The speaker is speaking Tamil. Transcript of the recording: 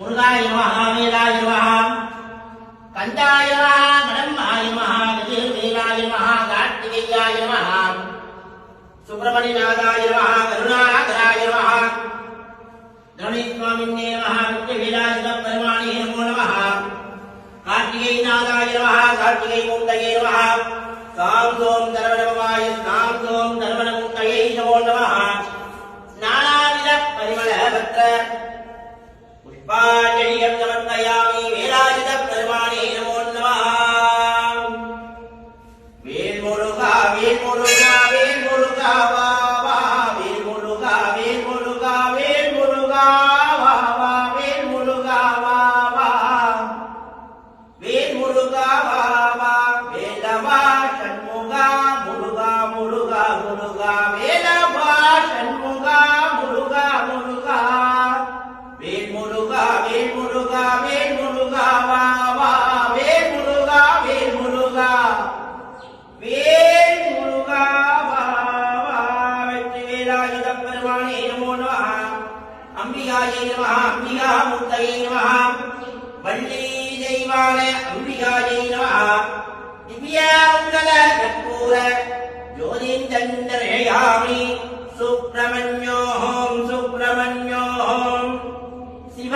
முருகாய நமஹ வேலாய நமஹ கந்தாய நமஹ கடம்பாய நமஹ கதிர்வேலாய நமஹ கார்த்திகேயாய நமஹ சுப்பிரமணியநாதாய நமஹ கருணாகராய நமஹ தருணீஸ்வாமின்னே நமஹ நித்யவேலாயுத பெருமானே நமோ நமஹ கார்த்திகேயநாதாய நமஹ கார்த்திகேயமூர்த்தயே நமஹ சாந்தோம் தர்வணமவாய சாந்தோம் தர்வணமூர்த்தயே நமோ நமஹ நானாவித பரிமள பத்ர புஷ்பாஞ்சலியம் சமர்ப்பயாமி வேலாயுத பெருமானே நமோ நமஹ வேல் முருகா வேல் முருகா வேல் முருகா வா வா வேல் முருகா வேல் முருகா வேல் முருகா வா வா வேல் முருகா வா வா வேல் முருகா வா வா வேலவா சண்முகா முருகா முருகா முருகா வேலவா சண்முகா முருகா முருகா வேல் முருகா வேல் முருகா வேல் முருகா வா வா வேல் முருகா வேல் முருகா வேல் முருகா வா வா வெற்றிவேலாயுத பெருமானே நமோ நமஹ அம்பிகாயை நமஹ அம்பிகா மூர்த்தயே நமஹ வள்ளி தெய்வான அம்பிகாயை நமஹ திவ்யாங்கல கற்பூர ஜோதிந்தந்தர்யாமி சுப்ரமண்யோஹம் சுப்ரமண்யோஹம் சிவ